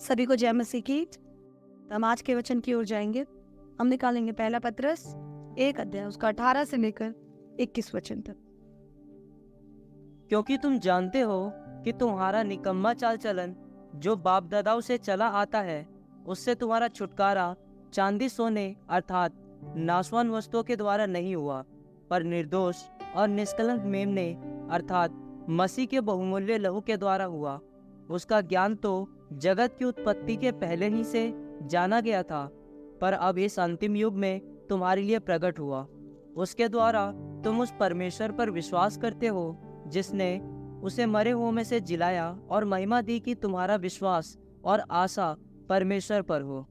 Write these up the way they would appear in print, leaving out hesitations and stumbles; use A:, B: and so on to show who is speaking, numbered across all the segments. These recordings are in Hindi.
A: सभी को जय मसीह की। तो हम आज के वचन की ओर जाएंगे। हम निकालेंगे पहला पत्रस 1 अध्याय उसका 18 से लेकर 21 वचन तक।
B: क्योंकि तुम जानते हो कि तुम्हारा निकम्मा चाल चलन जो बाप दादाओं से चला आता है, उससे तुम्हारा छुटकारा चांदी सोने अर्थात नाशवान वस्तुओं के द्वारा नहीं हुआ, पर निर्दोष और निष्कलंक मेमने अर्थात मसीह के बहुमूल्य लहू के द्वारा हुआ। उसका ज्ञान तो जगत की उत्पत्ति के पहले ही से जाना गया था, पर अब इस अंतिम युग में तुम्हारे लिए प्रकट हुआ। उसके द्वारा तुम उस परमेश्वर पर विश्वास करते हो जिसने उसे मरे हुओं में से जिलाया और महिमा दी कि तुम्हारा विश्वास और आशा परमेश्वर पर हो।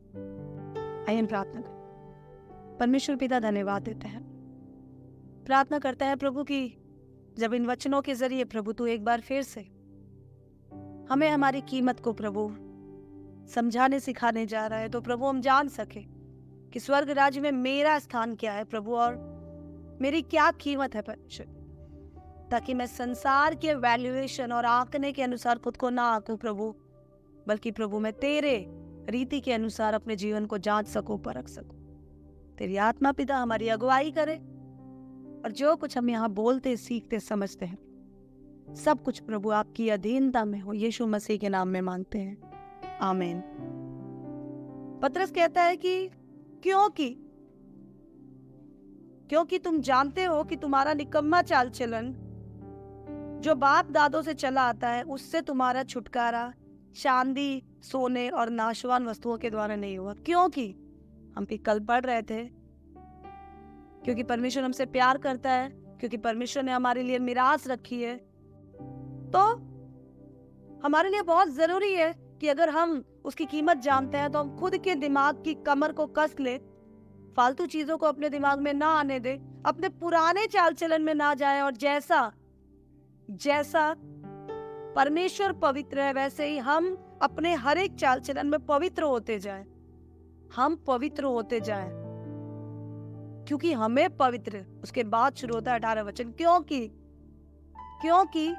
A: आइए हम प्रार्थना करें। परमेश्वर पिता, धन्यवाद देते हैं, प्रार्थना करते हैं प्रभु की जब इन वचनों के जरिए प्रभु तू एक बार फिर से हमें हमारी कीमत को प्रभु समझाने सिखाने जा रहा है, तो प्रभु हम जान सके कि स्वर्ग राज्य में मेरा स्थान क्या है प्रभु, और मेरी क्या कीमत है परमेश्वर, ताकि मैं संसार के वैल्यूएशन और आंकने के अनुसार खुद को ना आंकूं प्रभु, बल्कि प्रभु मैं तेरे रीति के अनुसार अपने जीवन को जांच सकूं, परख सकूं। तेरी आत्मा पिता हमारी अगुवाई करे, और जो कुछ हम यहाँ बोलते सीखते समझते हैं सब कुछ प्रभु आपकी अधीनता में हो। यीशु मसीह के नाम में मांगते हैं, आमीन। पत्रस कहता है कि क्योंकि तुम जानते हो कि तुम्हारा निकम्मा चाल चलन जो बाप दादों से चला आता है, उससे तुम्हारा छुटकारा चांदी सोने और नाशवान वस्तुओं के द्वारा नहीं हुआ। क्योंकि हम भी कल पढ़ रहे थे, क्योंकि परमेश्वर हमसे प्यार करता है, क्योंकि परमेश्वर ने हमारे लिए मिरास रखी है, तो हमारे लिए बहुत जरूरी है कि अगर हम उसकी कीमत जानते हैं तो हम खुद के दिमाग की कमर को कस ले, फालतू चीजों को अपने दिमाग में ना आने दे, अपने पुराने चाल चलन में ना जाए, और जैसा परमेश्वर पवित्र है वैसे ही हम अपने हर एक चाल चलन में पवित्र होते जाएं। हम पवित्र होते जाएं, क्योंकि हमें पवित्र, उसके बाद शुरू होता है 18 वचन, क्योंकि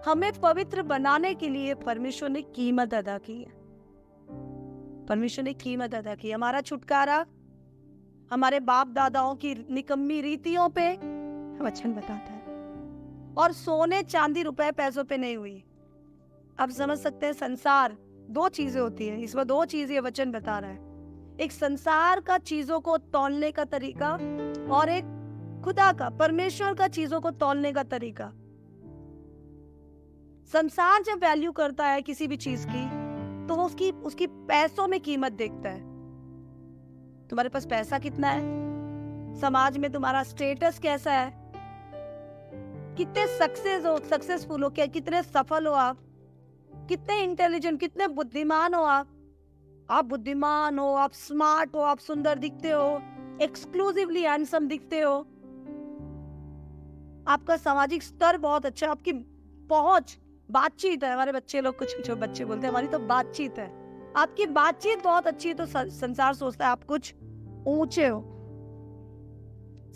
A: हमें पवित्र बनाने के लिए परमेश्वर ने कीमत अदा की है। परमेश्वर ने कीमत अदा की। हमारा छुटकारा हमारे बाप दादाओं की निकम्मी रीतियों पे वचन बताता है, और सोने चांदी रुपए पैसों पे नहीं हुई। अब समझ सकते हैं, संसार दो चीजें होती है, इसमें दो चीजें ये वचन बता रहा है। एक संसार का चीजों को तौलने का तरीका, और एक खुदा का, परमेश्वर का चीजों को तौलने का तरीका। संसार जब वैल्यू करता है किसी भी चीज की, तो वो उसकी पैसों में कीमत देखता है। तुम्हारे पास पैसा कितना है, समाज में तुम्हारा स्टेटस कैसा है, कितने सक्सेसफुल हो, क्या कितने सफल हो आप, कितने इंटेलिजेंट, कितने बुद्धिमान हो आप बुद्धिमान हो, आप स्मार्ट हो, आप सुंदर दिखते हो, एक्सक्लूसिवली हैंडसम दिखते हो, आपका सामाजिक स्तर बहुत अच्छा, आपकी पहुंच, बातचीत है। हमारे बच्चे लोग, कुछ बच्चे बोलते हैं हमारी तो बातचीत है, आपकी बातचीत बहुत अच्छी है, तो संसार सोचता है आप कुछ ऊंचे हो।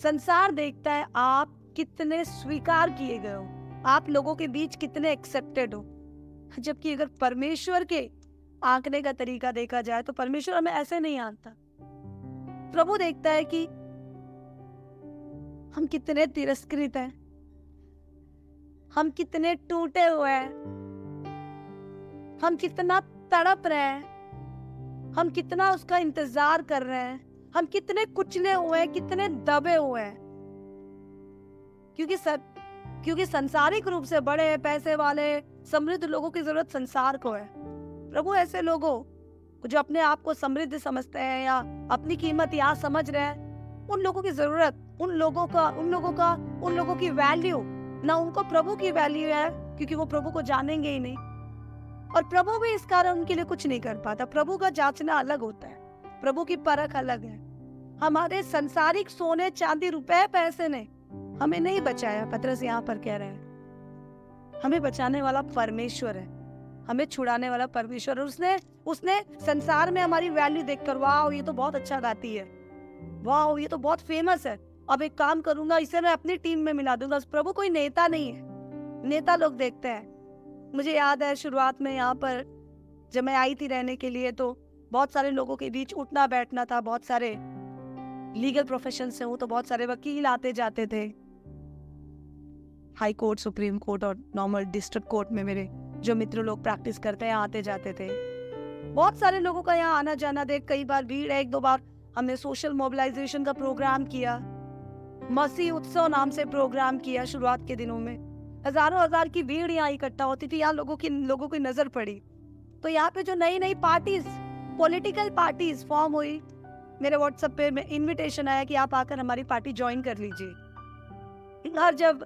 A: संसार देखता है आप कितने स्वीकार किए गए हो, आप लोगों के बीच कितने एक्सेप्टेड हो। जबकि अगर परमेश्वर के आंकने का तरीका देखा जाए तो परमेश्वर हमें ऐसे नहीं आंकता। प्रभु देखता है कि हम कितने तिरस्कृत हैं, हम कितने टूटे हुए हैं, हम कितना तड़प रहे हैं, हम कितना उसका इंतजार कर रहे हैं, हम कितने कुचले हुए हैं, कितने दबे हुए हैं। क्योंकि सांसारिक रूप से बड़े पैसे वाले समृद्ध लोगों की जरूरत संसार को है। प्रभु ऐसे लोगों जो अपने आप को समृद्ध समझते हैं या अपनी कीमत यहाँ समझ रहे हैं, उन लोगों की जरूरत, उन लोगों की वैल्यू ना, उनको प्रभु की वैल्यू है, क्योंकि वो प्रभु को जानेंगे ही नहीं, और प्रभु भी इस कारण उनके लिए कुछ नहीं कर पाता। प्रभु का जांचना अलग होता है, प्रभु की परख अलग है। हमारे संसारिक सोने चांदी रुपए पैसे ने हमें नहीं बचाया। पतरस यहाँ पर कह रहे हैं हमें बचाने वाला परमेश्वर है, हमें छुड़ाने वाला परमेश्वर। और उसने संसार में हमारी वैल्यू देखकर, वाह ये तो बहुत अच्छा गाती है, वाह ये तो बहुत फेमस है, अब एक काम करूंगा, इसे मैं अपनी टीम में मिला दूंगा। प्रभु कोई नेता नहीं है, नेता लोग देखते हैं। मुझे याद है शुरुआत में यहाँ पर जब मैं आई थी रहने के लिए तो बहुत सारे लोगों के बीच उठना बैठना था, बहुत सारे लीगल प्रोफेशन से हूँ तो बहुत सारे वकील आते जाते थे, हाई कोर्ट, सुप्रीम कोर्ट और नॉर्मल डिस्ट्रिक्ट कोर्ट में मेरे जो मित्र लोग प्रैक्टिस करते हैं आते जाते थे। बहुत सारे लोगों का यहाँ आना जाना देख कई बार भीड़ है। 1-2 बार हमने सोशल मोबिलाइजेशन का प्रोग्राम किया, मसीह उत्सव नाम से प्रोग्राम किया शुरुआत के दिनों में। हजारों हजार की भीड़ यहाँ इकट्ठा होती थी। यहाँ लोगों की नजर पड़ी तो यहाँ पे जो नई नई पार्टीज, पॉलिटिकल पार्टीज फॉर्म हुई, मेरे व्हाट्सएप पे इनविटेशन आया कि आप आकर हमारी पार्टी ज्वाइन कर लीजिए। और जब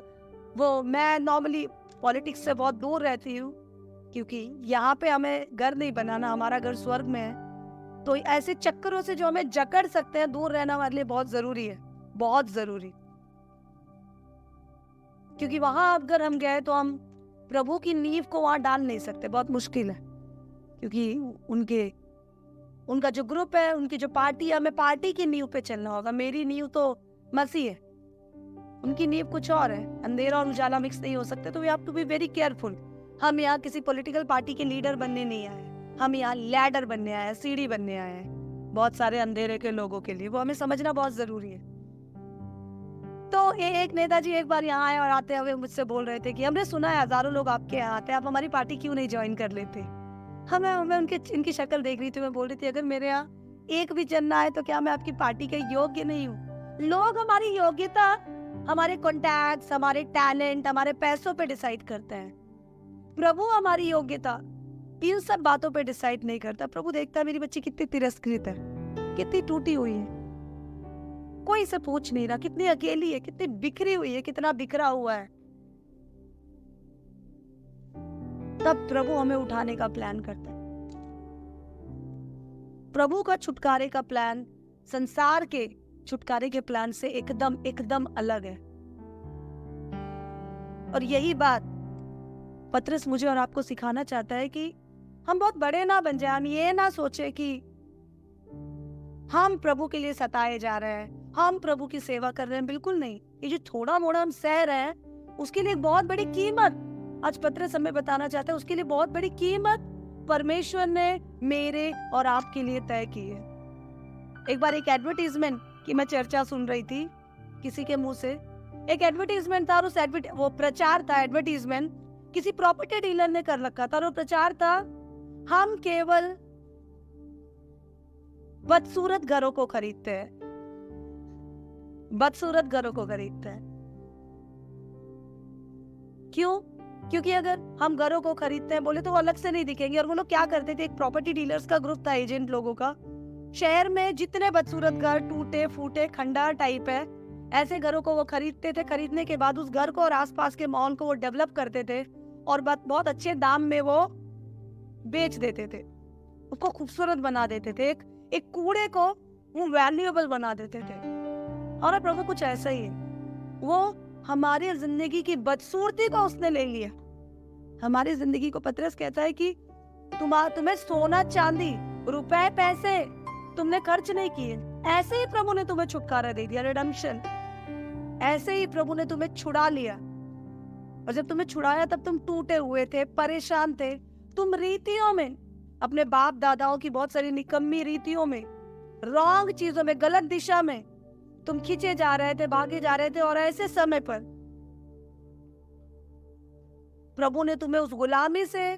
A: वो, मैं नॉर्मली पॉलिटिक्स से बहुत दूर रहती हूँ क्योंकि यहाँ पे हमें घर नहीं बनाना, हमारा घर स्वर्ग में है। तो ऐसे चक्करों से जो हमें जकड़ सकते हैं, दूर रहना हमारे लिए बहुत जरूरी है, बहुत जरूरी। क्योंकि वहां अगर हम गए तो हम प्रभु की नींव को वहां डाल नहीं सकते, बहुत मुश्किल है। क्योंकि उनका जो ग्रुप है, उनकी जो पार्टी है, हमें पार्टी की नींव पे चलना होगा। मेरी नींव तो मसीह है, उनकी नींव कुछ और है। अंधेरा और उजाला मिक्स नहीं हो सकते, तो we have to be very careful. हम यहाँ किसी पॉलिटिकल पार्टी के लीडर बनने नहीं आए, हम यहाँ लैडर बनने आए हैं, सीढ़ी बनने आए हैं बहुत सारे अंधेरे के लोगों के लिए। वो हमें समझना बहुत जरूरी है। तो एक नेताजी एक बार यहाँ आए और आते हुए मुझसे बोल रहे थे कि हमने सुना है हजारों लोग आपके यहाँ आते हैं, आप हमारी पार्टी क्यों नहीं ज्वाइन कर लेते। मैं इनकी शक्ल देख रही थी, मैं बोल रही थी अगर मेरे यहाँ एक भी जन ना आए तो क्या मैं आपकी पार्टी के योग्य नहीं हूँ। लोग हमारी योग्यता हमारे कॉन्टैक्ट्स, हमारे टैलेंट, हमारे पैसों पे डिसाइड करते हैं। प्रभु हमारी योग्यता इन सब बातों पे डिसाइड नहीं करता। प्रभु देखता है मेरी बच्ची कितनी तिरस्कृत है, कितनी टूटी हुई है, कोई इसे पूछ नहीं रहा, कितनी अकेली है, कितनी बिखरी हुई है, कितना बिखरा हुआ है। तब प्रभु हमें उठाने का प्लान करता है। प्रभु का छुटकारे का प्लान संसार के छुटकारे के प्लान से एकदम अलग है। और यही बात पतरस मुझे और आपको सिखाना चाहता है कि हम बहुत बड़े ना बन जाए। हम ये ना सोचे कि हम प्रभु के लिए सताए जा रहे हैं, हम प्रभु की सेवा कर रहे हैं। बिल्कुल नहीं। ये जो थोड़ा मोड़ा हम सह रहे हैं उसके लिए बहुत बड़ी कीमत आज पतरस हमें बताना चाहता है। उसके लिए बहुत बड़ी कीमत परमेश्वर ने मेरे और आपके लिए तय की है। एक बार एक एडवर्टीजमेंट की मैं चर्चा सुन रही थी किसी के मुंह से। एक एडवर्टीजमेंट था और उस वो प्रचार था, एडवर्टीजमेंट किसी प्रॉपर्टी डीलर ने कर रखा था और वो प्रचार था हम केवल बदसूरत घरों को खरीदते हैं, बदसूरत घरों को खरीदते हैं। क्यों? क्योंकि अगर हम घरों को खरीदते हैं बोले तो वो अलग से नहीं दिखेंगे। और वो लोग क्या करते थे, एक प्रॉपर्टी डीलर्स का ग्रुप था, एजेंट लोगों का। शहर में जितने बदसूरत घर, टूटे फूटे खंडहर टाइप है, ऐसे घरों को वो खरीदते थे। खरीदने के बाद उस घर को और आसपास के माहौल को वो डेवलप करते थे और बहुत अच्छे दाम में वो बेच देते थे, उसको खूबसूरत बना देते थे, एक कूड़े को वो वैल्यूएबल बना देते थे। और प्रभु कुछ ऐसा ही है, वो हमारी जिंदगी की बदसूरती को उसने ले लिया। हमारी जिंदगी को पतरस कहता है कि तुम्हें सोना चांदी रुपए पैसे तुमने खर्च नहीं किए, ऐसे ही प्रभु ने तुम्हें छुटकारा दे दिया, रिडेम्पशन। ऐसे ही प्रभु ने तुम्हें छुड़ा लिया। और जब तुम्हें छुड़ाया तब तुम टूटे हुए थे, परेशान थे, तुम रीतियों में, अपने बाप दादाओं की बहुत सारी निकम्मी रीतियों में, रॉन्ग चीजों में, गलत दिशा में तुम खींचे जा रहे थे, भागे जा रहे थे। और ऐसे समय पर प्रभु ने तुम्हें उस गुलामी से,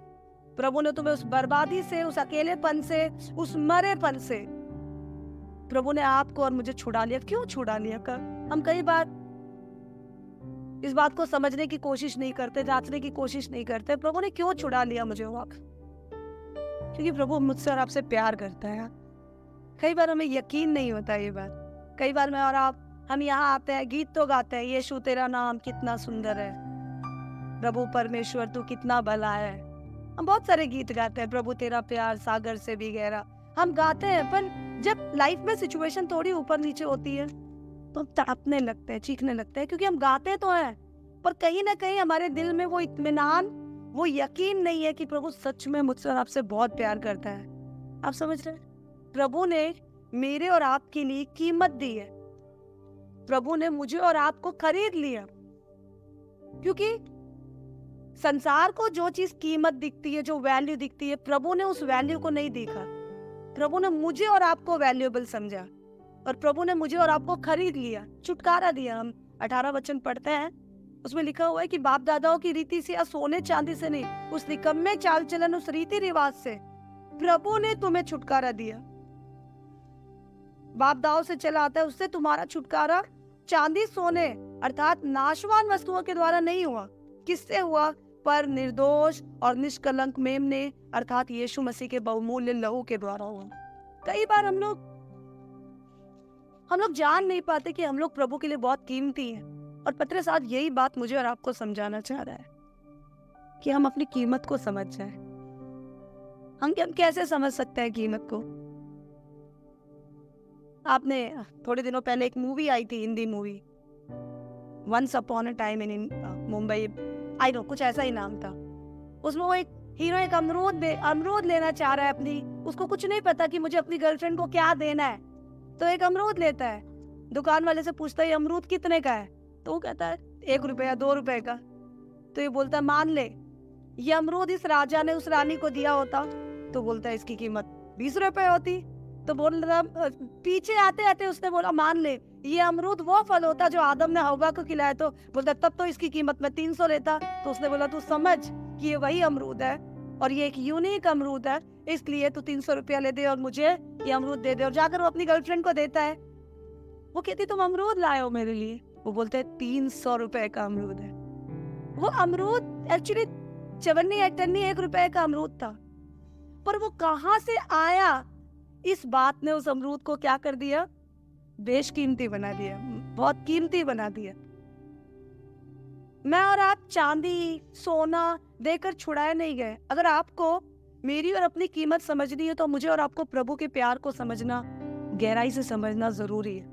A: प्रभु ने तुम्हें उस बर्बादी से, उस अकेलेपन से, उस मरेपन से प्रभु ने आपको और मुझे छुड़ा लिया। क्यों छुड़ा लिया? हम कई बार इस बात को समझने की कोशिश नहीं करते, जांचने की कोशिश नहीं करते, प्रभु ने क्यों छुड़ा लिया मुझे वक्त। क्योंकि प्रभु मुझसे और आपसे प्यार करता है। कई बार हमें यकीन नहीं होता ये बात। कई बार मैं और आप, हम यहाँ आते हैं, गीत तो गाते हैं, यीशु तेरा नाम कितना सुंदर है, प्रभु परमेश्वर तू कितना भला है। हम बहुत सारे गीत गाते हैं, प्रभु तेरा प्यार सागर से भी गहरा, हम गाते हैं। पर जब लाइफ में सिचुएशन थोड़ी ऊपर नीचे होती है तो हम तड़पने लगते हैं, चीखने लगते हैं, क्योंकि हम गाते तो हैं पर कहीं ना कहीं हमारे दिल में वो इत्मीनान, वो यकीन नहीं है कि प्रभु सच में मुझसे और आपसे बहुत प्यार करता है। आप समझ रहे हैं? प्रभु ने मेरे और आपके लिए कीमत दी है। प्रभु ने मुझे और आपको खरीद लिया, क्योंकि संसार को जो चीज कीमत दिखती है, जो वैल्यू दिखती है, प्रभु ने उस वैल्यू को नहीं देखा। प्रभु ने मुझे और आपको वैल्यूएबल समझा और प्रभु ने मुझे और आपको खरीद लिया, छुटकारा दिया। हम 18 वचन पढ़ते हैं, उसमें लिखा हुआ है कि बाप दादाओं की रीति से या सोने चांदी से नहीं, उस निकम्मे चाल चलन, उस रीति रिवाज से प्रभु ने तुम्हें छुटकारा दिया। बाप दादाओं से चला आता है, उससे तुम्हारा छुटकारा चांदी सोने अर्थात नाशवान वस्तुओं के द्वारा नहीं हुआ। किससे हुआ? पर निर्दोष और निष्कलंक मेमने अर्थात यीशु मसीह के बहुमूल्य लहू के द्वारा हुआ। कई बार हम लोग जान नहीं पाते कि हम लोग प्रभु के लिए बहुत कीमती हैं, और पतरस आज यही बात मुझे और आपको समझाना चाह रहा है कि हम अपनी कीमत को समझ जाएं। हम कैसे समझ सकते हैं कीमत को? आपने थोड़े दिनों पहले एक मूवी आई थी, Hindi movie, once upon a time in Mumbai, I know कुछ ऐसा ही नाम था। उसमें वो एक हीरो एक अमरूद लेना चाह रहा है अपनी, उसको कुछ नहीं पता कि मुझे अपनी गर्लफ्रेंड को क्या देना है, तो एक अमरूद लेता है। दुकान वाले से पूछता है ये अमरूद कितने का है, तो वो कहता है 1 रुपया 2 रुपए का। तो ये बोलता है मान ले ये अमरूद इस राजा ने उस रानी को दिया होता, तो बोलता है इसकी कीमत 20 रुपए होती। तो बोल रहा पीछे आते आते उसने बोला मान ले ये अमरूद वो फल होता जो आदम ने हव्वा को खिलाया, तो बोलता तब तो इसकी कीमत मैं 300 लेता। तो उसने बोला तू समझ कि ये वही अमरूद है और ये एक यूनिक अमरूद है, इसलिए तू 300 रुपया ले दे और मुझे ये अमरूद दे दे। और जाकर वो अपनी गर्लफ्रेंड को देता है। वो कहती तुम अमरूद लाए हो मेरे लिए? वो बोलते हैं 300 रुपए का अमरूद है। वो अमरूद एक्चुअली 54 1 रुपए का अमरूद था, पर वो कहां से आया, इस बात ने उस अमरूद को क्या कर दिया? बेशकीमती बना दिया, बहुत कीमती बना दिया। मैं और आप चांदी सोना देकर छुड़ाए नहीं गए। अगर आपको मेरी और अपनी कीमत समझनी है तो मुझे और आपको प्रभु के प्यार को समझना, गहराई से समझना जरूरी है।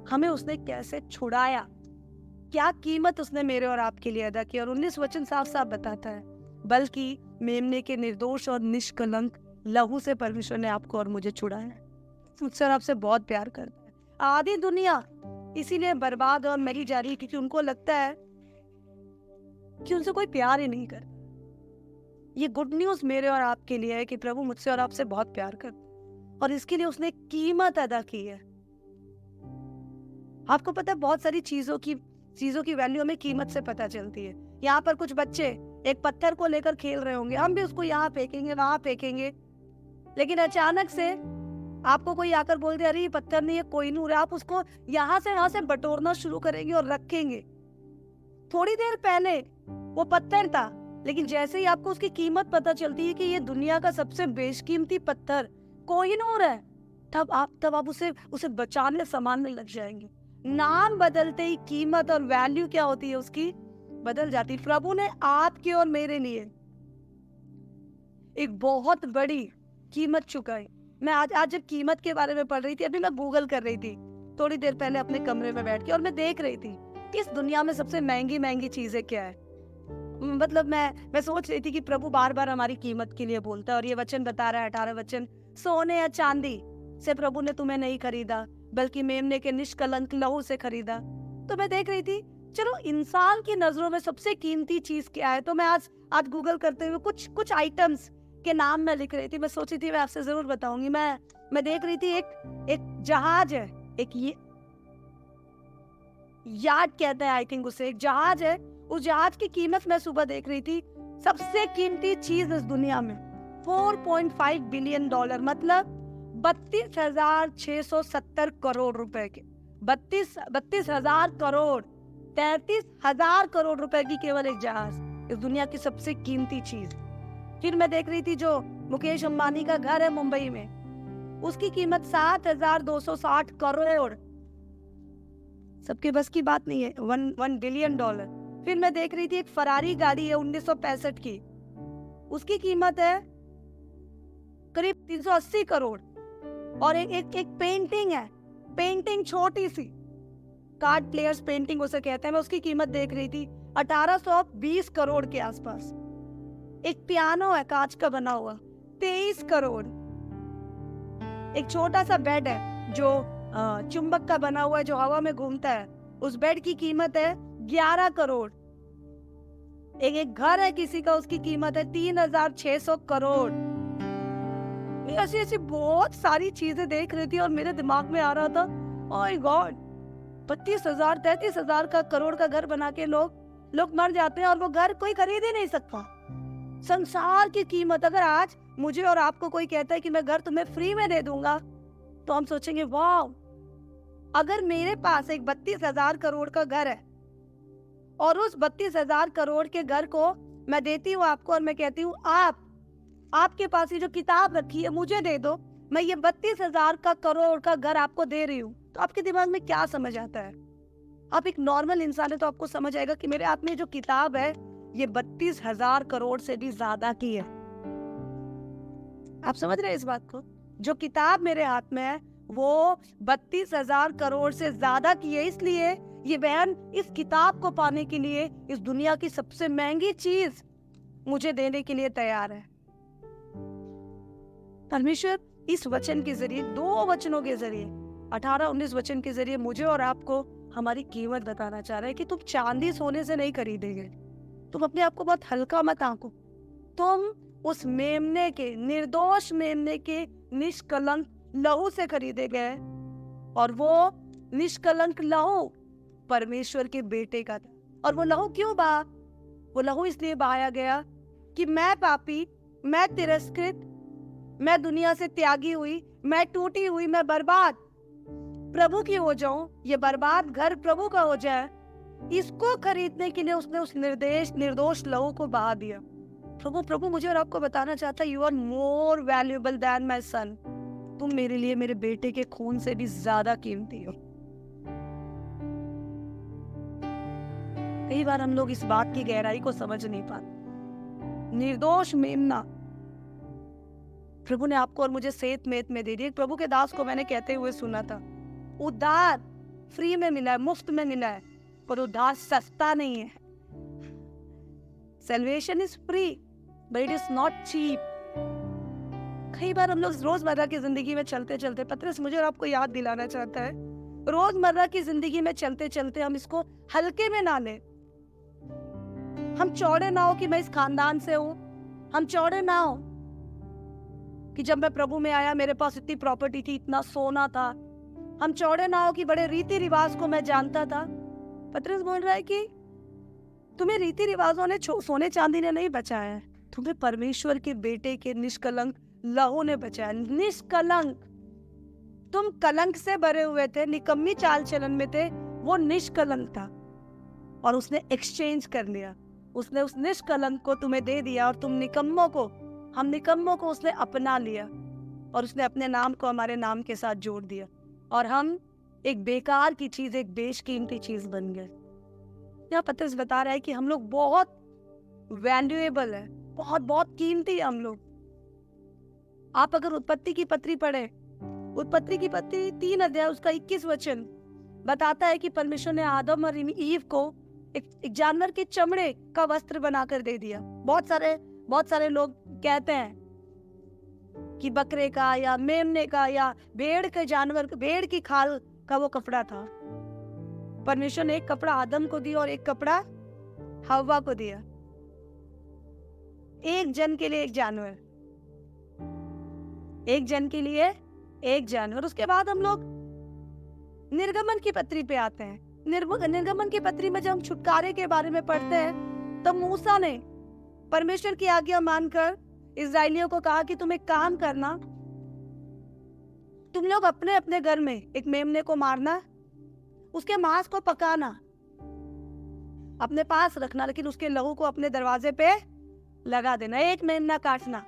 A: हमें उसने कैसे छुड़ाया, क्या कीमत उसने मेरे और आपके लिए अदा की। और 19 वचन साफ साफ बताता है, बल्कि मेमने के निर्दोष और निष्कलंक लहू से परमेश्वर ने आपको और मुझे छुड़ाया। मुझसे और आपसे बहुत प्यार करता है। आधी दुनिया इसीलिए बर्बाद और मरी जा रही है क्योंकि उनको लगता है कि उनसे कोई प्यार ही नहीं करता। ये गुड न्यूज मेरे और आपके लिए है कि प्रभु मुझसे और आपसे बहुत प्यार करता है और इसके लिए उसने कीमत अदा की है। आपको पता है बहुत सारी चीजों की वैल्यू हमें कीमत से पता चलती है। यहाँ पर कुछ बच्चे एक पत्थर को लेकर खेल रहे होंगे, हम भी उसको यहाँ फेंकेंगे वहां फेंकेंगे, लेकिन अचानक से आपको कोई आकर बोल दे अरे ये पत्थर नहीं है कोहिनूर है, आप उसको यहाँ से बटोरना शुरू करेंगे और रखेंगे। थोड़ी देर पहले वो पत्थर था, लेकिन जैसे ही आपको उसकी कीमत पता चलती है कि ये दुनिया का सबसे बेशकीमती पत्थर कोहिनूर है, तब आप उसे बचाने संभालने लग जाएंगे। नाम बदलते ही कीमत और वैल्यू क्या होती है उसकी बदल जाती। प्रभु ने आपके और मेरे लिए एक बहुत बड़ी कीमत चुकाई। मैं आज जब कीमत के बारे में पढ़ रही थी, अभी मैं गूगल कर रही थी थोड़ी देर पहले अपने कमरे में बैठ के, और मैं देख रही थी कि इस दुनिया में सबसे महंगी चीजें क्या है। मतलब मैं सोच रही थी कि प्रभु बार बार हमारी कीमत के लिए बोलता है और ये वचन बता रहा है 18 वचन, सोने या चांदी से प्रभु ने तुम्हें नहीं खरीदा बल्कि मेमने के निष्कलंक लहू से खरीदा। तो मैं देख रही थी चलो इंसान की नजरों में सबसे कीमती चीज क्या है। तो मैं आज गूगल करते हुए कुछ आइटम्स के नाम मैं लिख रही थी। मैं सोची थी मैं आपसे जरूर बताऊंगी। मैं देख रही थी एक जहाज है, एक यार्ड कहते हैं आई थिंक उसे, एक जहाज है। उस जहाज की कीमत मैं सुबह देख रही थी, सबसे कीमती चीज इस दुनिया में 4.5 बिलियन डॉलर, मतलब 32,670 करोड़ रुपए के 32,000 करोड़ 33,000 करोड़ रुपए की केवल एक जहाज, इस दुनिया की सबसे कीमती चीज। फिर मैं देख रही थी जो मुकेश अंबानी का घर है मुंबई में, उसकी कीमत 7,260 करोड़, सबके बस की बात नहीं है, 1 बिलियन डॉलर। फिर मैं देख रही थी एक फरारी गाड़ी है 1965 की, उसकी कीमत है करीब 380 करोड़। और एक पेंटिंग है, पेंटिंग छोटी सी कार्ड प्लेयर्स पेंटिंग उसे कहते हैं, मैं उसकी कीमत देख रही थी 1820 करोड़ के आसपास। एक पियानो है कांच का बना हुआ 23 करोड़। एक छोटा सा बेड है जो चुंबक का बना हुआ है जो हवा में घूमता है, उस बेड की कीमत है 11 करोड़। एक एक घर है किसी का, उसकी कीमत है 3,600 करोड़। मैं ऐसी ऐसी बहुत सारी चीजें देख रही थी और मेरे दिमाग में आ रहा था, ओह गॉड, 32,000 33,000 का करोड़ का घर बना के लोग मर जाते हैं और वो घर कोई खरीद ही नहीं सकता। संसार की कीमत, अगर आज मुझे और आपको कोई कहता है कि मैं घर तुम्हें फ्री में दे दूंगा, तो हम सोचेंगे वाह। अगर मेरे पास एक 32,000 करोड़ का घर है और उस 32,000 करोड़ के घर को मैं देती हूँ आपको और मैं कहती हूँ आपके पास ये जो किताब रखी है मुझे दे दो, मैं ये 32,000 का करोड़ का घर आपको दे रही हूँ, तो आपके दिमाग में क्या समझ आता है? आप एक नॉर्मल इंसान है तो आपको समझ आएगा कि मेरे हाथ में जो किताब है ये 32,000 करोड़ से भी ज्यादा की है। आप समझ रहे हैं इस बात को? जो किताब मेरे हाथ में है वो 32,000 करोड़ से ज्यादा की है, इसलिए ये बहन इस किताब को पाने के लिए इस दुनिया की सबसे महंगी चीज मुझे देने के लिए तैयार है। परमेश्वर इस वचन के जरिए, 2 वचनों के जरिए, 18-19 वचन के जरिए मुझे और आपको हमारी कीमत बताना चाह रहा है कि तुम चांदी सोने से नहीं खरीदेंगे। तुम अपने आप को बहुत हल्का मत आंको। तुम उस मेमने के, निर्दोष मेमने के निष्कलंक लहू से खरीदे गए और वो निष्कलंक लहू परमेश्वर के बेटे का था। और वो लहू क्यों बहा? वो लहू इसलिए बहाया गया कि मैं पापी, मैं तिरस्कृत, मैं दुनिया से त्यागी हुई, मैं टूटी हुई, मैं बर्बाद प्रभु की हो जाऊं, ये बर्बाद घर प्रभु का हो जाए, इसको खरीदने के लिए उसने उस निर्दोष लहू को बहा दिया। प्रभु मुझे और आपको बताना चाहता है, you are more valuable than my son. तुम मेरे लिए मेरे बेटे के खून से भी ज्यादा कीमती हो। कई बार हम लोग इस बात की गहराई को समझ नहीं पाते। निर्दोष मेमना प्रभु ने आपको और मुझे सेत मेत में दे दी। प्रभु के दास को मैंने कहते हुए सुना था, उद्धार फ्री में मिला है, मुफ्त में मिला है, पर उद्धार सस्ता नहीं है। Salvation is free, but it is not cheap. कई बार हम लोग रोजमर्रा की जिंदगी में चलते चलते, पतरस मुझे और आपको याद दिलाना चाहता है, रोजमर्रा की जिंदगी में चलते चलते हम इसको हल्के में ना लें। हम चौड़े ना हो कि मैं इस खानदान से हूं, हम चौड़े ना हो कि जब मैं प्रभु में आया मेरे पास इतनी प्रॉपर्टी थी, इतना सोना था। हम चौड़े ना हो कि बड़े रीति रिवाज को मैं जानता था। पतरस बोल रहा है कि तुम्हें रीति रिवाजों ने, सोने चांदी ने नहीं बचाया है, तुम्हें परमेश्वर के बेटे के निष्कलंक लहू ने बचाया। निष्कलंक, तुम कलंक से भरे हुए थे, निकम्मी चाल चलन में थे, वो निष्कलंक था और उसने एक्सचेंज कर लिया। उसने उस निष्कलंक को तुम्हें दे दिया और तुम निकम्मों को, हम निकम्मों को उसने अपना लिया और उसने अपने नाम को हमारे नाम के साथ जोड़ दिया और हम एक बेकार की चीज, एक बेशकीमती चीज बन गए। यहाँ पतरस बता रहा है कि हम लोग बहुत वैल्यूएबल है, बहुत बहुत कीमती है हम लोग। आप अगर उत्पत्ति की पत्री पढ़े, उत्पत्ति की पत्री 3 अध्याय उसका 21 वचन बताता है कि परमेश्वर ने आदम और ईव को एक जानवर के चमड़े का वस्त्र बनाकर दे दिया। बहुत सारे लोग कहते हैं कि बकरे का या मेमने का या भेड़ के जानवर, भेड़ की खाल का वो कपड़ा था। परमेश्वर ने एक कपड़ा आदम को दिया और एक कपड़ा हव्वा को दिया। एक जन के लिए एक जानवर, एक जन के लिए एक जानवर। उसके बाद हम लोग निर्गमन की पत्री पे आते हैं। निर्गमन की पत्री में जब हम छुटकारे के बारे में पढ़ते हैं, तब मूसा ने परमेश्वर की आज्ञा मानकर इस्राएलियों को कहा कि तुम एक काम करना, तुम लोग अपने अपने घर में एक मेमने को मारना, उसके मांस को पकाना, अपने पास रखना, लेकिन उसके लहू को अपने दरवाजे पे लगा देना। एक मेमना काटना,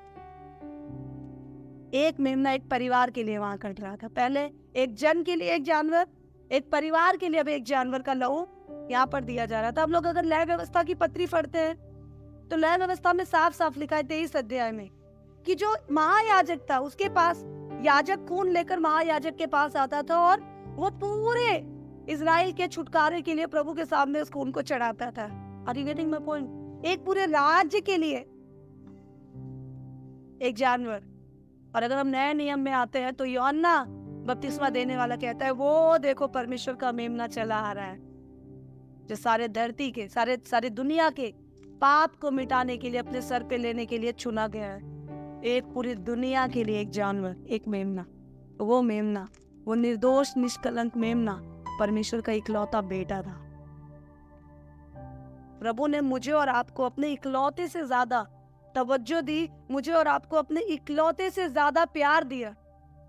A: एक मेमना एक परिवार के लिए वहां कट रहा था। पहले एक जन के लिए एक जानवर, एक परिवार के लिए अब एक जानवर का लहू यहाँ पर दिया जा रहा था। हम लोग अगर लय व्यवस्था की पत्री पढ़ते हैं तो लय व्यवस्था में साफ साफ लिखा है 23 अध्याय में कि जो महायाजक था उसके पास, याजक खून लेकर महायाजक के पास आता था और वो पूरे इजराइल के छुटकारे के लिए प्रभु के सामने उस खून को चढ़ाता था। Are you getting my point? एक पूरे राज्य के लिए एक जानवर। और अगर हम नए नियम में आते हैं तो यूहन्ना बपतिस्मा देने वाला कहता है, वो देखो परमेश्वर का मेमना चला आ रहा है, जो सारे धरती के, सारे दुनिया के पाप को मिटाने के लिए अपने सर पे लेने के लिए चुना गया है। एक पूरी दुनिया के लिए एक जानवर, एक मेमना, वो मेमना, वो निर्दोष निष्कलंक मेमना परमेश्वर का इकलौता बेटा था। प्रभु ने मुझे और आपको अपने इकलौते से ज्यादा तवज्जो दी, मुझे और आपको अपने इकलौते से ज्यादा प्यार दिया।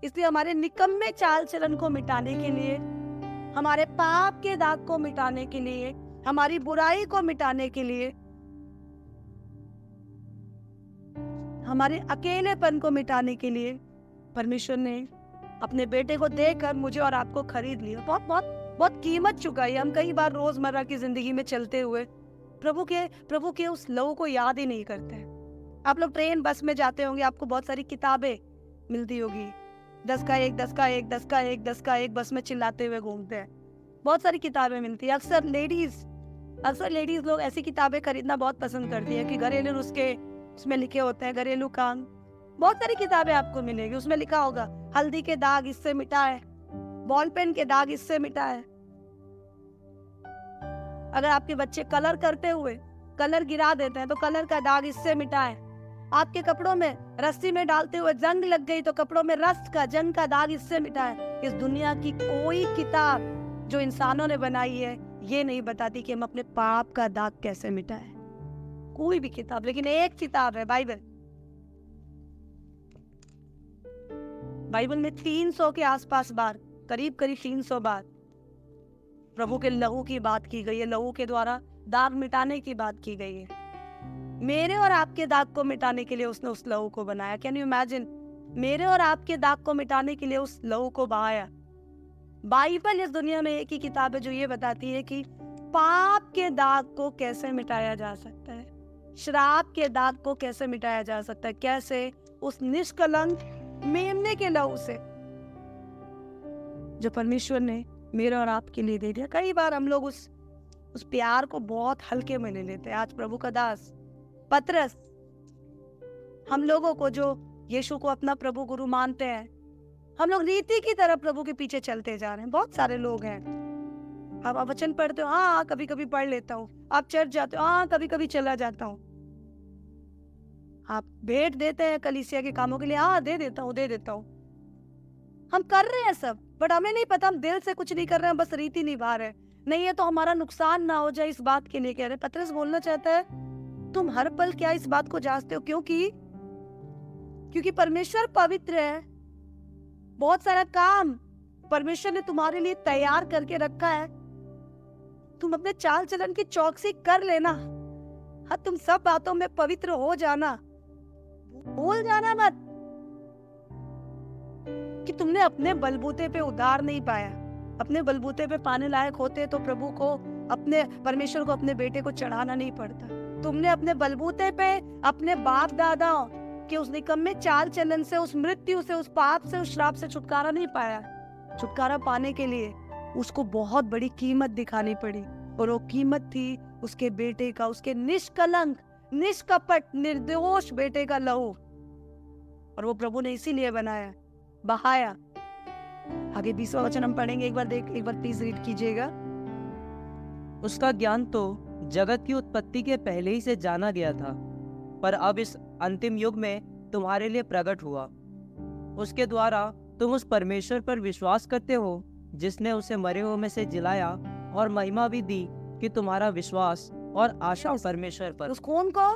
A: इसलिए हमारे निकम्मे चाल चलन को मिटाने के लिए, हमारे पाप के दाग को मिटाने के लिए, हमारी बुराई को मिटाने के लिए, हमारे अकेलेपन को मिटाने के लिए परमेश्वर ने अपने बेटे को देकर मुझे और आपको खरीद लिया। बहुत बहुत बहुत कीमत चुकाई। हम कई बार रोजमर्रा की जिंदगी में चलते हुए प्रभु के उस लहू को याद ही नहीं करते हैं। आप लोग ट्रेन बस में जाते होंगे, आपको बहुत सारी किताबें मिलती होगी, 10 का 1, 10 का 1, 10 का 1, 10 का 1 बस में चिल्लाते हुए घूमते हैं। बहुत सारी किताबें मिलती है। अक्सर लेडीज लोग ऐसी किताबें खरीदना बहुत पसंद करती है कि घरेलू नुस्खे उसमें लिखे होते हैं, घरेलू काम। बहुत सारी किताबें आपको मिलेगी, उसमें लिखा होगा हल्दी के दाग इससे मिटा है, बॉल पेन के दाग इससे मिटा है। अगर आपके बच्चे कलर करते हुए कलर गिरा देते हैं तो कलर का दाग इससे मिटा है। आपके कपड़ों में रस्सी में डालते हुए जंग लग गई तो कपड़ों में जंग का दाग इससे मिटा है। इस दुनिया की कोई किताब जो इंसानों ने बनाई है ये नहीं बताती कि हम अपने पाप का दाग कैसे मिटाएं। कोई भी किताब, लेकिन एक किताब है बाइबल। बाइबल में 300 के आसपास बार, करीब 300 बार प्रभु के लहू की बात की गई है, लहू के द्वारा दाग मिटाने की बात की गई है। मेरे और आपके दाग को मिटाने के लिए उसने उस लहू को बनाया। Can you imagine? मेरे और आपके दाग को मिटाने के लिए उस लहू को बहाया। बाइबल इस दुनिया में एक ही किताब है जो ये बताती है कि पाप के दाग को कैसे मिटाया जा सकता है, श्राप के दाग को कैसे मिटाया जा सकता है, कैसे उस निष्कलंक मेमने के लहू से जो परमेश्वर ने मेरे और आपके लिए दे दिया। कई बार हम लोग उस प्यार को बहुत हल्के में ले लेते हैं। आज प्रभु का दास पतरस हम लोगों को, जो यीशु को अपना प्रभु गुरु मानते हैं, हम लोग रीति की तरह प्रभु के पीछे चलते जा रहे हैं। बहुत सारे लोग हैं, आप वचन पढ़ते हो, हाँ कभी कभी पढ़ लेता हूँ। आप चर्च जाते हो, हाँ कभी कभी चला जाता हूँ। आप भेंट देते हैं कलीसिया के कामों के लिए, हाँ दे देता हूँ। हम कर रहे हैं सब, बट हमें नहीं पता हम दिल से कुछ नहीं कर रहे हैं, बस रीति निभा रहे हैं। नहीं है तो हमारा नुकसान ना हो जाए, इस बात के लिए कह रहे। पतरस बोलना चाहता है तुम हर पल क्या इस बात को जांचते हो? क्योंकि परमेश्वर पवित्र है। बहुत सारा काम परमेश्वर ने तुम्हारे लिए तैयार करके रखा है। तुम अपने चाल चलन की चौकसी कर लेना। हाँ, तुम सब बातों में पवित्र हो जाना, भूल जाना मत कि तुमने अपने बलबूते पे उद्धार नहीं पाया। अपने बलबूते पे पाने लायक होते तो प्रभु को, अपने परमेश्वर को, अपने बेटे को चढ़ाना नहीं पड़ता। तुमने अपने बलबूते पे अपने बाप दादा के उस निकम्मे चाल चलन से, उस मृत्यु से, उस पाप से, उस श्राप से छुटकारा नहीं पाया। छुटकारा पाने के लिए उसको बहुत बड़ी कीमत दिखानी पड़ी, और वो कीमत थी उसके बेटे का, उसके निष्कलंक, निष्कपट, निर्दोष बेटे का लहू। और वो प्रभु ने इसीलिए बहाया। आगे 20वां वचन हम पढ़ेंगे, एक बार प्लीज रीड कीजिएगा।
B: उसका ज्ञान तो जगत की उत्पत्ति के पहले ही से जाना गया था, पर अब इस अंतिम युग में तुम्हारे लिए प्रकट हुआ। उसके द्वारा तुम उस परमेश्वर पर विश्वास करते हो जिसने उसे मरे हुए में से जिलाया, और महिमा भी दी कि तुम्हारा विश्वास और आशा परमेश्वर पर।
A: उस खून को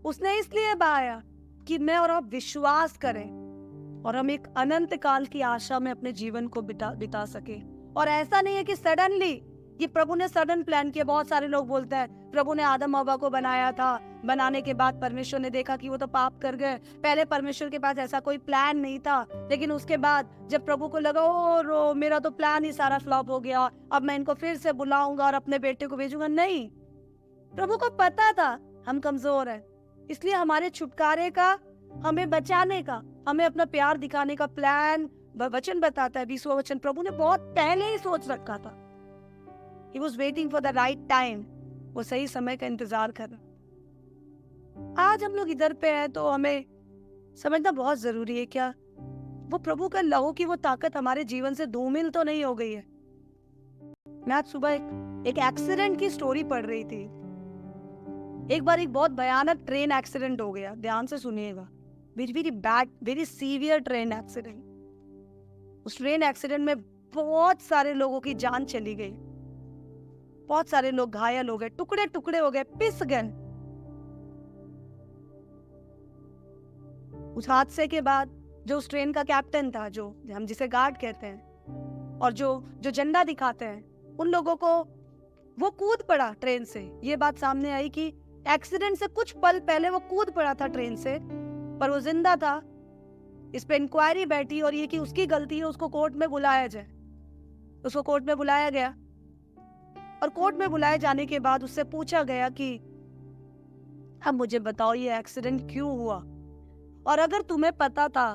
A: उसने इसलिए बहाया कि मैं और आप विश्वास करें और हम एक अनंत काल की आशा में अपने जीवन को बिता सके। और ऐसा नहीं है कि सडनली ये प्रभु ने सडन प्लान किया। बहुत सारे लोग बोलते हैं प्रभु ने आदम हव्वा को बनाया था, बनाने के बाद परमेश्वर ने देखा कि वो तो पाप कर गए। पहले परमेश्वर के पास ऐसा कोई प्लान नहीं था, लेकिन उसके बाद जब प्रभु को लगा ओ मेरा तो प्लान ही सारा फ्लॉप हो गया, अब मैं इनको फिर से बुलाऊंगा और अपने बेटे को भेजूंगा। नहीं, प्रभु को पता था हम कमजोर हैं, इसलिए हमारे छुटकारे का, हमें बचाने का, हमें अपना प्यार दिखाने का प्लान वचन बताता है। 20वां वचन प्रभु ने बहुत पहले ही सोच रखा था। He was waiting for the right time. वो सही समय का इंतजार कर रहा। आज हम लोग इधर पे हैं तो हमें समझना बहुत जरूरी है, क्या वो प्रभु का लहू की वो ताकत हमारे जीवन से धूमिल तो नहीं हो गई है। मैं आज सुबह एक एक्सीडेंट की स्टोरी पढ़ रही थी। एक बार एक बहुत भयानक ट्रेन एक्सीडेंट हो गया, ध्यान से सुनिएगा, very bad, very severe train accident. उस ट्रेन एक्सीडेंट में बहुत सारे लोगों की जान चली गई, बहुत सारे लोग घायल हो गए, टुकड़े टुकड़े हो गए, पिस गए। उस हादसे के बाद जो उस ट्रेन का कैप्टन था, जो हम जिसे गार्ड कहते हैं, और जो जो झंडा दिखाते हैं, उन लोगों को, वो कूद पड़ा ट्रेन से। ये बात सामने आई कि एक्सीडेंट से कुछ पल पहले वो कूद पड़ा था ट्रेन से, पर वो जिंदा था। इस पे इंक्वायरी बैठी और ये कि उसकी गलती है, उसको कोर्ट में बुलाया जाए। उसको कोर्ट में बुलाया गया और कोर्ट में बुलाए जाने के बाद उससे पूछा गया कि अब मुझे बताओ ये एक्सीडेंट क्यों हुआ, और अगर तुम्हें पता था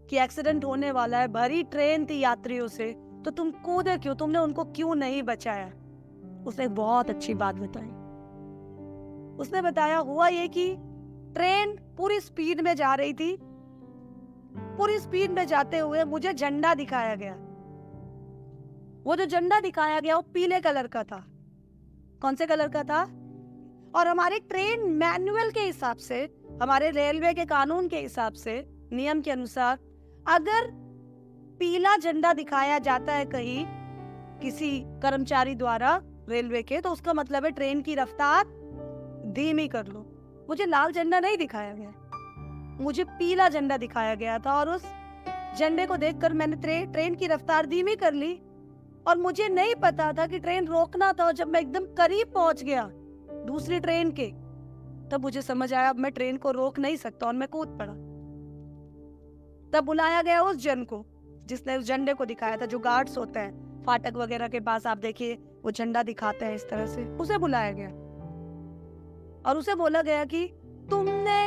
A: कि एक्सीडेंट होने वाला है, भरी ट्रेन थी यात्रियों से, तो तुम कूदे क्यों, तुमने उनको क्यों नहीं बचाया। उसने एक बहुत अच्छी बात बताई। उसने बताया हुआ ये कि ट्रेन पूरी स्पीड में जा रही थी, पूरी स्पीड में जाते हुए मुझे झंडा दिखाया गया। वो जो झंडा दिखाया गया वो पीले कलर का था। कौन से कलर का था? और हमारे ट्रेन मैनुअल के हिसाब से, हमारे रेलवे के कानून के हिसाब से, नियम के अनुसार, अगर पीला झंडा दिखाया जाता है कहीं किसी कर्मचारी द्वारा रेलवे के, तो उसका मतलब है ट्रेन की रफ्तार धीमी कर लो। मुझे लाल झंडा नहीं दिखाया गया, मुझे पीला झंडा दिखाया गया था, और उस झंडे को देखकर मैंने ट्रेन की रफ्तार धीमी कर ली। और मुझे नहीं पता था कि ट्रेन रोकना था, और जब मैं एकदम करीब पहुंच गया दूसरी ट्रेन के, तब मुझे समझ आया अब मैं ट्रेन को रोक नहीं सकता, और मैं कूद पड़ा। तब बुलाया गया उस जन को जिसने उस झंडे को दिखाया था। जो गार्ड्स होते हैं फाटक वगैरह के पास, आप देखिए वो झंडा दिखाते हैं इस तरह से, उसे बुलाया गया और उसे बोला गया कि तुमने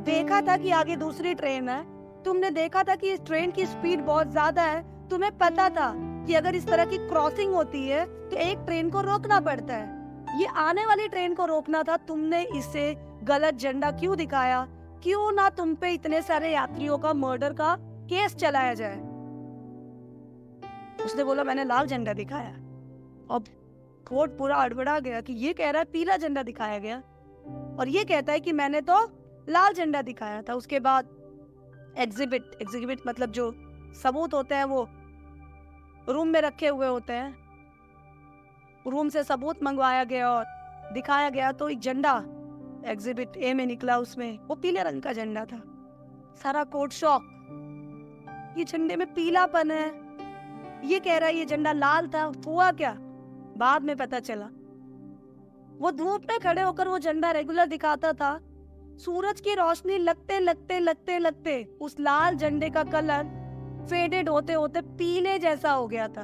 A: देखा था कि आगे दूसरी ट्रेन है, तुमने देखा था कि इस ट्रेन की स्पीड बहुत ज्यादा है, तुम्हें पता था कि अगर इस तरह की क्रॉसिंग होती है तो एक ट्रेन को रोकना पड़ता है, ये आने वाली ट्रेन को रोकना था, तुमने इसे गलत झंडा क्यों दिखाया? क्यों ना तुम पे इतने सारे यात्रियों का मर्डर का केस चलाया जाए। उसने बोला मैंने लाल झंडा दिखाया। अब कोर्ट पूरा अड़बड़ा गया कि ये कह रहा है पीला झंडा दिखाया गया, और ये कहता है कि मैंने तो लाल झंडा दिखाया था। उसके बाद एग्जिबिट मतलब जो सबूत होते हैं वो रूम में रखे हुए होते हैं, रूम से सबूत मंगवाया गया और दिखाया गया, तो एक झंडा एग्जिबिट ए में निकला, उसमें वो पीले रंग का झंडा था। सारा कोर्ट शॉक, ये झंडे में पीलापन है, ये कह रहा है ये झंडा लाल था। हुआ क्या बाद में पता चला, वो धूप में खड़े होकर वो झंडा रेगुलर दिखाता था। सूरज की रोशनी लगते उस लाल झंडे का कलर फेडेड होते होते पीले जैसा हो गया था,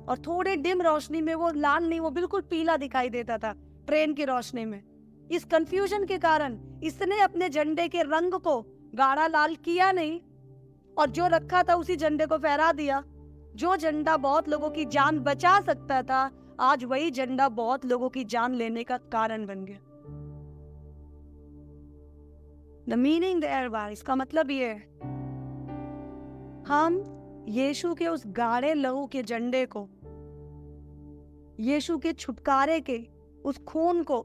A: और थोड़े डिम रोशनी में वो लाल नहीं, वो बिल्कुल पीला दिखाई देता था ट्रेन की रोशनी में। इस कंफ्यूजन के कारण इसने अपने झंडे के रंग को गाढ़ा लाल किया नहीं, और जो रखा था उसी झंडे को फहरा दिया। जो झंडा बहुत लोगों की जान बचा सकता था, आज वही झंडा बहुत लोगों की जान लेने का कारण बन गया। The meaning there was, इसका मतलब ये है, हम यीशु के उस गाढ़े लहू के झंडे को, यीशु के छुटकारे के उस खून को,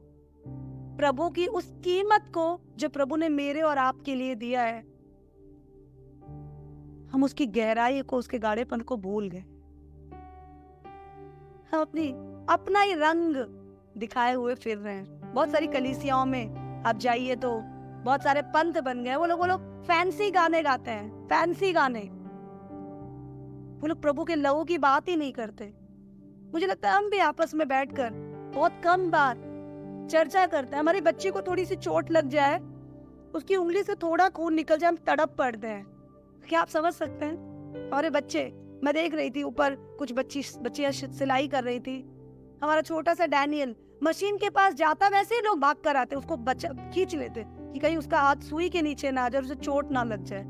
A: प्रभु की उस कीमत को जो प्रभु ने मेरे और आपके लिए दिया है, हम उसकी गहराई को, उसके गाढ़ेपन को भूल गए। हम अपना ही रंग दिखाए हुए फिर रहे हैं। बहुत सारी कलीसियाओं में आप जाइए तो बहुत सारे पंथ बन गए, वो लोग फैंसी गाने गाते हैं, फैंसी गाने। वो लोग प्रभु के लहू की बात ही नहीं करते। मुझे लगता है हम भी आपस में बैठकर बहुत कम बार चर्चा करते हैं। हमारी बच्ची को थोड़ी सी चोट लग जाए, उसकी उंगली से थोड़ा खून निकल जाए, हम तड़प पड़ते हैं। क्या आप समझ सकते हैं? हमारे बच्चे, मैं देख रही थी ऊपर कुछ बच्चियां सिलाई कर रही थी। हमारा छोटा सा डैनियल मशीन के पास जाता, वैसे ही लोग भाग कर आते, उसको खींच लेते कि कहीं उसका हाथ सुई के नीचे ना आ जाए, उसे चोट ना लग जाए।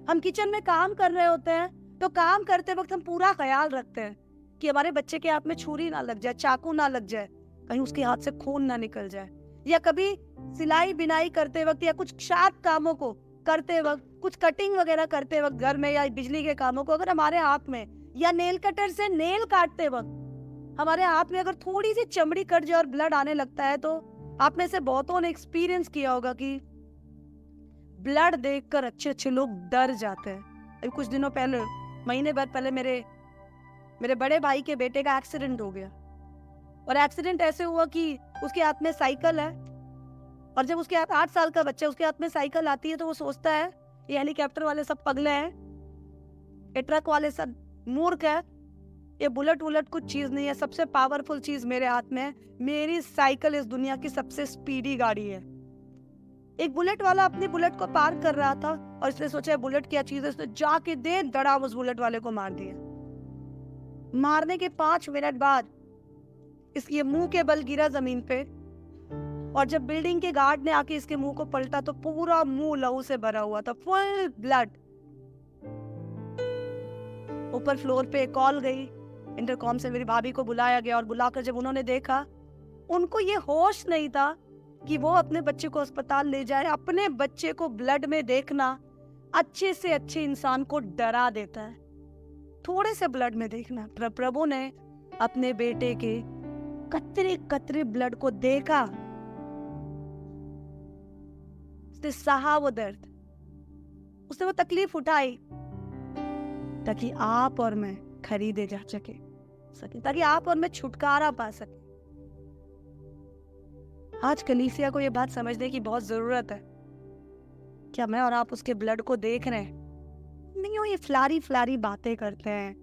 A: हम किचन में काम कर रहे होते हैं तो काम करते वक्त हम पूरा ख्याल रखते हैं कि हमारे बच्चे के हाथ में छुरी ना लग जाए, चाकू ना लग जाए, कहीं उसके हाथ से खून ना निकल जाए। या कभी सिलाई बिनाई करते वक्त या कुछ शार्प कामों को करते वक्त, कुछ कटिंग वगैरह करते वक्त घर में, या बिजली के कामों को अगर हमारे हाथ में, या नेल कटर से नेल काटते वक्त हमारे हाथ में अगर थोड़ी सी चमड़ी कट जाए और ब्लड आने लगता है, तो आप में से बहुतों ने एक्सपीरियंस किया होगा कि ब्लड देखकर अच्छे अच्छे लोग डर जाते हैं। अभी कुछ दिनों पहले, महीने भर पहले मेरे बड़े भाई के बेटे का एक्सीडेंट हो गया। और एक्सीडेंट ऐसे हुआ कि उसके हाथ में साइकिल है, और जब उसके हाथ 8 साल का बच्चा उसके हाथ में साइकिल आती है तो वो सोचता है ये हेलीकॉप्टर वाले सब पगले हैं, ये ट्रक वाले सब मूर्ख है, ये बुलेट वुलेट कुछ चीज नहीं है। सबसे पावरफुल चीज मेरे हाथ में है, मेरी साइकिल इस दुनिया की सबसे स्पीडी गाड़ी है। एक बुलेट वाला अपनी बुलेट को पार कर रहा था और इसने सोचा बुलेट क्या चीज है, उसने जाके दे धड़ाम उस बुलेट वाले को मार दिया। मारने के 5 मिनट बाद इसके मुंह के बल गिरा जमीन पे, और जब बिल्डिंग के गार्ड ने आके इसके मुंह को पलटा तो पूरा मुंह लहू से भरा हुआ था, फुल ब्लड। ऊपर फ्लोर पे कॉल गई, इंटरकॉम से मेरी भाभी को बुलाया गया, और बुलाकर जब उन्होंने देखा, उनको ये होश नहीं था कि वो अपने बच्चे को अस्पताल ले जाए। अपने बच्चे को ब्लड में देखना अच्छे से अच्छे इंसान को डरा देता है, थोड़े से ब्लड में देखना। प्रभु ने अपने बेटे के कतरे कतरे ब्लड को देखा, उसने सहा वो दर्द, उसने वो तकलीफ उठाई ताकि आप और मैं खरीदे जा सके, ताकि आप और मैं छुटकारा पा सके। आज कलीसिया को ये बात समझने की बहुत जरूरत है। क्या मैं और आप उसके ब्लड को देख रहे हैं? नहीं, वो ये फ्लारी फ्लारी बातें करते हैं,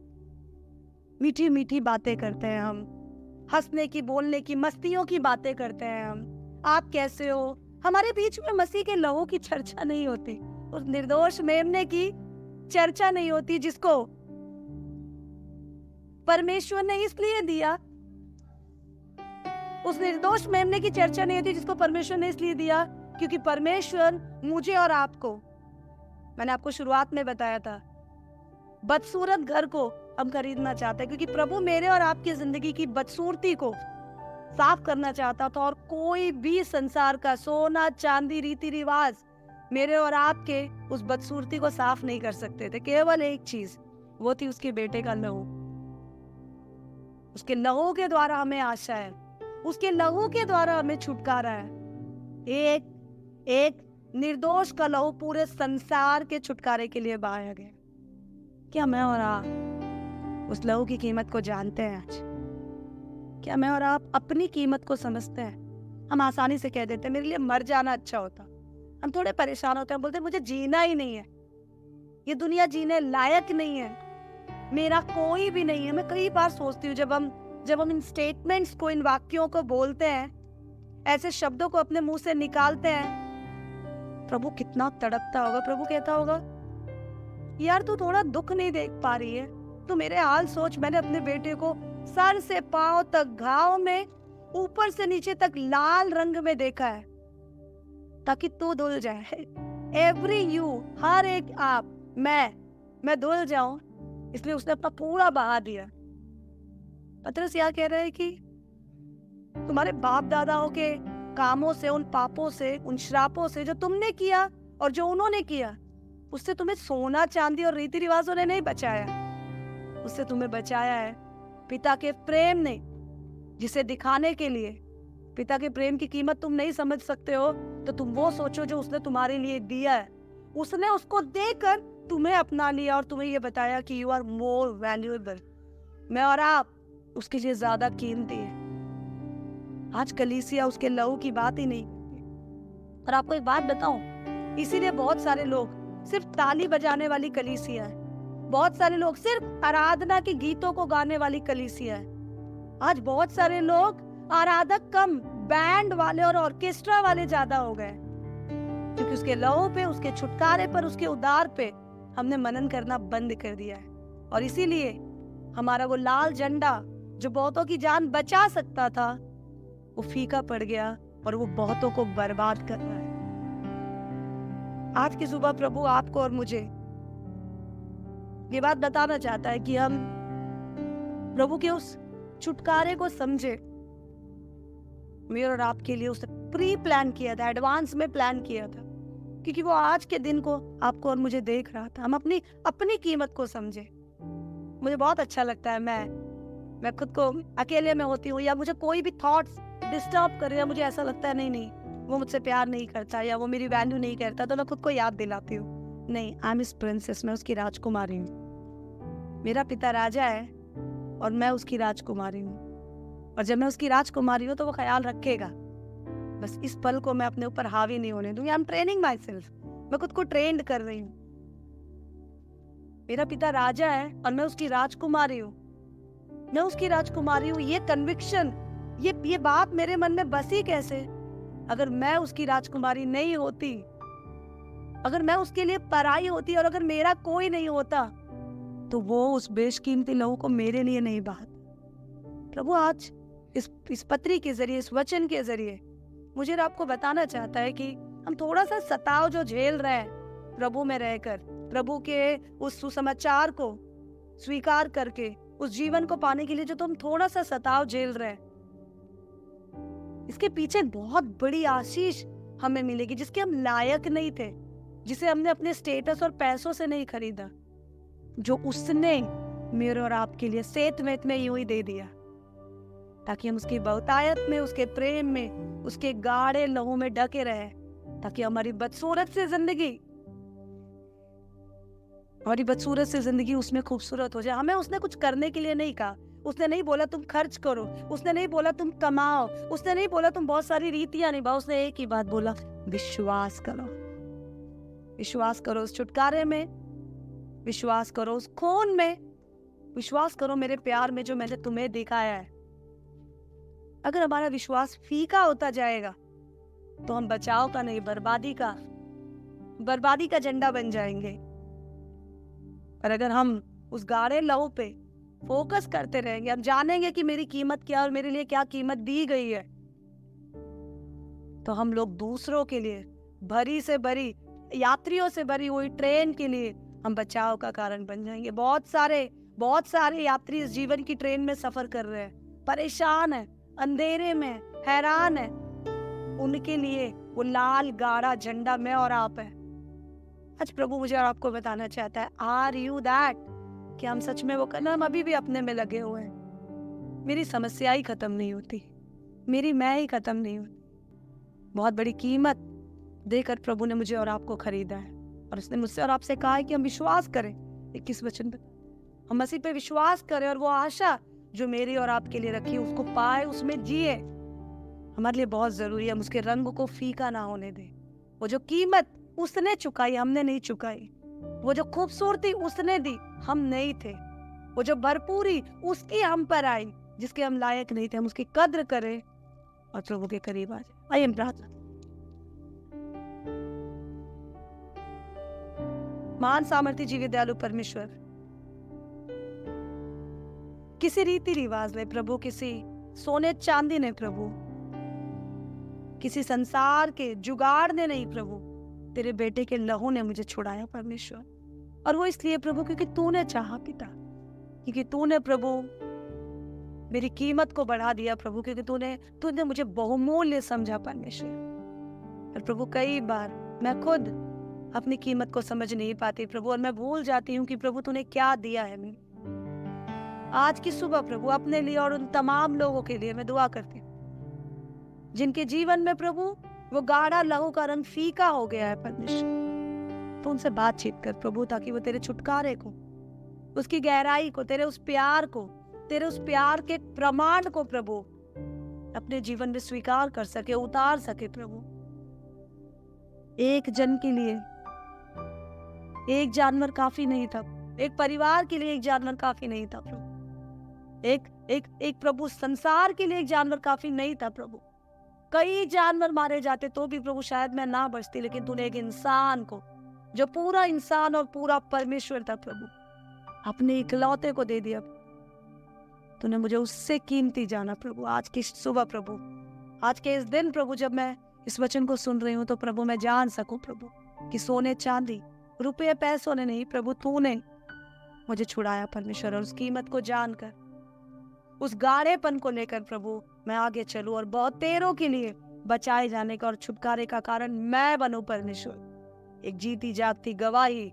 A: मीठी मीठी बातें करते हैं, हम हंसने की, बोलने की, मस्तियों की बातें करते हैं हम। आप कैसे हो? हमारे बीच में मसीह के लहू की चर्चा नहीं होती, उस निर्दोष मेमने की चर्चा नहीं होती जिसको परमेश्वर ने इसलिए दिया। उस निर्दोष मेमने की चर्चा नहीं होती जिसको परमेश्वर ने इसलिए दिया क्योंकि परमेश्वर मुझे और आपको, मैंने आपको शुरुआत में बताया था, बदसूरत घर को हम खरीदना चाहते हैं, क्योंकि प्रभु मेरे और आपकी जिंदगी की बदसूरती को साफ करना चाहता था। और कोई भी संसार का सोना चांदी रीति रिवाज मेरे और आपके उस बदसूरती को साफ नहीं कर सकते थे। केवल एक चीज, वो थी उसके बेटे का लहू। उसके लहू के द्वारा हमें आशा है, उसके लहू के द्वारा हमें छुटकारा है। एक निर्दोष का लहू पूरे संसार के छुटकारे के लिए बहाया गया। क्या मैं और आप उस लहू की कीमत को जानते हैं आज? क्या मैं और आप अपनी कीमत को समझते हैं? हम आसानी से कह देते हैं मेरे लिए मर जाना अच्छा होता। हम थोड़े परेशान होते हैं, बोलते हैं मुझे जीना ही नहीं है, ये दुनिया जीने लायक नहीं है, मेरा कोई भी नहीं है। मैं कई बार सोचती हूँ जब हम इन स्टेटमेंट्स को, इन वाक्यों को बोलते हैं, ऐसे शब्दों को अपने मुंह से निकालते हैं, प्रभु कितना तड़पता होगा। प्रभु कहता होगा यार तू थोड़ा दुख नहीं देख पा रही है, तू मेरे हाल सोच। मैंने अपने बेटे को सर से पांव तक घाव में, ऊपर से नीचे तक लाल रंग में देखा है ताकि तू धुल जाए। एवरी यू, हर एक आप, मैं धुल जाऊं, इसलिए उसने अपना पूरा बहा दिया। पतरस यह कह रहे हैं कि तुम्हारे बाप दादाओं के कामों से, उन पापों से, उन श्रापों से जो तुमने किया और जो उन्होंने किया, उससे तुम्हें सोना चांदी और रीति रिवाजों ने नहीं बचाया, उससे तुम्हें बचाया है पिता के प्रेम ने, जिसे दिखाने के लिए। पिता के प्रेम की कीमत तुम नहीं समझ सकते हो तो तुम वो सोचो जो उसने तुम्हारे लिए दिया है। उसने उसको देकर तुम्हें अपना लिया और तुम्हें ये बताया कि यू आर मोर वैल्यूएबल। मैं और आप उसके लिए ज्यादा कीमती है। आज कलीसिया उसके लहू की बात ही नहीं करती। और आपको एक बात बताऊं, इसीलिए बहुत सारे लोग सिर्फ ताली बजाने वाली कलीसिया है, बहुत सारे लोग सिर्फ आराधना के गीतों को गाने वाली कलीसिया है। आज बहुत सारे लोग आराधक कम, बैंड वाले और ऑर्केस्ट्रा वाले ज्यादा हो गए, क्योंकि उसके लहू पे, उसके छुटकारे पर, उसके उद्धार पे हमने मनन करना बंद कर दिया है। और इसीलिए हमारा वो लाल झंडा जो बहुतों की जान बचा सकता था, वो फीका पड़ गया और वो बहुतों को बर्बाद कर रहा है। आज की सुबह प्रभु आपको और मुझे ये बात बताना चाहता है कि हम प्रभु के उस छुटकारे को समझे। मेरे और आपके लिए उसने प्री प्लान किया था, एडवांस में प्लान किया था, क्योंकि वो आज के दिन को आपको और मुझे देख रहा था। हम अपनी कीमत को समझे। मुझे बहुत अच्छा लगता है, मैं खुद को अकेले में होती हूँ या मुझे कोई भी थॉट्स डिस्टर्ब कर रहे हैं, मुझे ऐसा लगता है नहीं नहीं वो मुझसे प्यार नहीं करता या वो मेरी वैल्यू नहीं करता, तो मैं खुद को याद दिलाती हूँ, नहीं, आई एम हिज प्रिंसेस, मैं उसकी राजकुमारी हूँ। मेरा पिता राजा है और मैं उसकी राजकुमारी हूँ, और जब मैं उसकी राजकुमारी हूँ तो वो ख्याल रखेगा। बस इस पल को मैं अपने ऊपर हावी नहीं होने दूंगी। I am training my self, मैं खुद को ट्रेंड कर रही हूँ। मेरा पिता राजा है और मैं उसकी राजकुमारी हूँ, मैं उसकी राजकुमारी हूँ। ये कन्विक्शन, ये बात मेरे मन में बसी कैसे? अगर मैं उसकी राजकुमारी नहीं होती, अगर मैं उसके लिए पराई होती और अगर मेरा कोई नहीं होता, तो वो उस बेशकीमती लहू को मेरे लिए नहीं बहाता। प्रभु आज इस पत्री के जरिए, इस वचन के जरिए मुझे और आपको बताना चाहता है कि हम थोड़ा सा सताव जो झेल रहे हैं प्रभु में रहकर, प्रभु के उस सुसमाचार को स्वीकार करके उस जीवन को पाने के लिए जो तुम थोड़ा सा सताव झेल रहे हैं, इसके पीछे बहुत बड़ी आशीष हमें मिलेगी जिसके हम लायक नहीं थे, जिसे हमने अपने स्टेटस और पैसों से नहीं खरीदा, जो उसने मेरे और आपके लिए सेतवेत में यूं ही दे दिया, ताकि हम उसकी बहुतायत में, उसके प्रेम में, उसके गाढ़े लहू में ढके रहे, ताकि हमारी बदसूरत से जिंदगी उसमें खूबसूरत हो जाए। हमें उसने कुछ करने के लिए नहीं कहा, उसने नहीं बोला तुम खर्च करो, उसने नहीं बोला तुम कमाओ, उसने नहीं बोला तुम बहुत सारी रीतियां निभाओ, उसने एक ही बात बोला, विश्वास करो, विश्वास करो उस छुटकारे में, विश्वास करो उस खून में, विश्वास करो मेरे प्यार में जो मैंने तुम्हें दिखाया है। अगर हमारा विश्वास फीका होता जाएगा तो हम बचाव का नहीं, बर्बादी का झंडा बन जाएंगे। पर अगर हम उस गाढ़े लहू पे फोकस करते रहेंगे, हम जानेंगे कि मेरी कीमत क्या और मेरे लिए क्या कीमत दी गई है, तो हम लोग दूसरों के लिए भरी से भरी, यात्रियों से भरी हुई ट्रेन के लिए हम बचाव का कारण बन जाएंगे। बहुत सारे यात्री इस जीवन की ट्रेन में सफर कर रहे हैं, परेशान है, अंधेरे में, हैरान है। उनके लिए वो लाल गाढ़ा झंडा मैं और आप है। आज प्रभु मुझे और आपको बताना चाहता है, आर यू दैट? कि हम सच में वो करना, हम अभी भी अपने में लगे हुए हैं। मेरी समस्या ही खत्म नहीं होती, मेरी मैं ही खत्म नहीं होती। बहुत बड़ी कीमत देकर प्रभु ने मुझे और आपको खरीदा है, और उसने मुझसे और आपसे कहा है कि हम विश्वास करें। 21 वचन पे हम मसीह पे विश्वास करें और वो आशा जो मेरी और आपके लिए रखी है उसको पाए, उसमें जिए। हमारे लिए बहुत जरूरी है हम उसके रंग को फीका ना होने दें। वो जो कीमत उसने चुकाई, हमने नहीं चुकाई। वो जो खूबसूरती उसने दी, हम नहीं थे। वो जो भरपूरी उसकी हम पर आई, जिसके हम लायक नहीं थे, हम उसकी कद्र करें और प्रभु के करीब आ जाए। आइए हम प्रार्थना। महान सामर्थ्य जीवित दयालु परमेश्वर, किसी रीति रिवाज ने प्रभु, किसी सोने चांदी ने प्रभु, किसी संसार के जुगाड़ ने नहीं प्रभु, तेरे बेटे के लहू ने मुझे छुड़ाया परमेश्वर। और वो इसलिए प्रभु क्योंकि तूने चाहा पिता, क्योंकि तूने प्रभु मेरी कीमत को बढ़ा दिया प्रभु, क्योंकि तूने मुझे बहुमूल्य समझा परमेश्वर। और प्रभु कई बार मैं खुद अपनी कीमत को समझ नहीं पाती प्रभु, और मैं भूल जाती हूँ कि प्रभु तूने क्या दिया है मुझे। आज की सुबह प्रभु अपने लिए और उन तमाम लोगों के लिए मैं दुआ करती हूँ जिनके जीवन में प्रभु वो गाढ़ा लहू का रंग फीका हो गया है परमेश्वर। तो उनसे बातचीत कर प्रभु, ताकि वो तेरे छुटकारे को, उसकी गहराई को, तेरे उस प्यार के प्रमाण को प्रभु अपने जीवन में स्वीकार कर सके, उतार सके प्रभु। एक जन के लिए एक जानवर काफी नहीं था, एक परिवार के लिए एक जानवर काफी नहीं था प्रभु, एक प्रभु संसार के लिए एक जानवर काफी नहीं था प्रभु। कई जानवर मारे जाते तो भी प्रभु शायद मैं ना बचती, लेकिन तूने एक इंसान को, जो पूरा इंसान और पूरा परमेश्वर था प्रभु, अपने इकलौते को दे दिया। तूने मुझे उससे कीमती जाना प्रभु। आज की सुबह प्रभु, आज के इस दिन प्रभु, जब मैं इस वचन को सुन रही हूँ तो प्रभु मैं जान सकूं प्रभु कि सोने चांदी रुपये पैसों ने नहीं प्रभु, तूने मुझे छुड़ाया परमेश्वर। और उस कीमत को जानकर, उस गाढ़ेपन को लेकर प्रभु मैं आगे चलूं और बहुत तेरों के लिए बचाए जाने का और छुटकारे का कारण मैं बनूं परमेश्वर। एक जीती जागती गवाही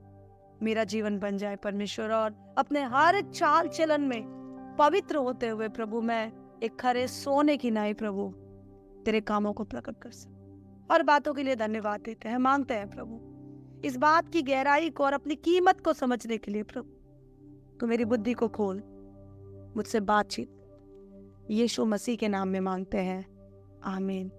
A: मेरा जीवन बन जाए परमेश्वर, और अपने हर चाल चलन में पवित्र होते हुए प्रभु मैं एक खरे सोने की नाई प्रभु तेरे कामों को प्रकट कर सके। और बातों के लिए धन्यवाद देते हैं, मांगते हैं प्रभु इस बात की गहराई को और अपनी कीमत को समझने के लिए प्रभु तू मेरी बुद्धि को खोल, मुझसे बातचीत। यीशु मसीह के नाम में मांगते हैं, आमीन।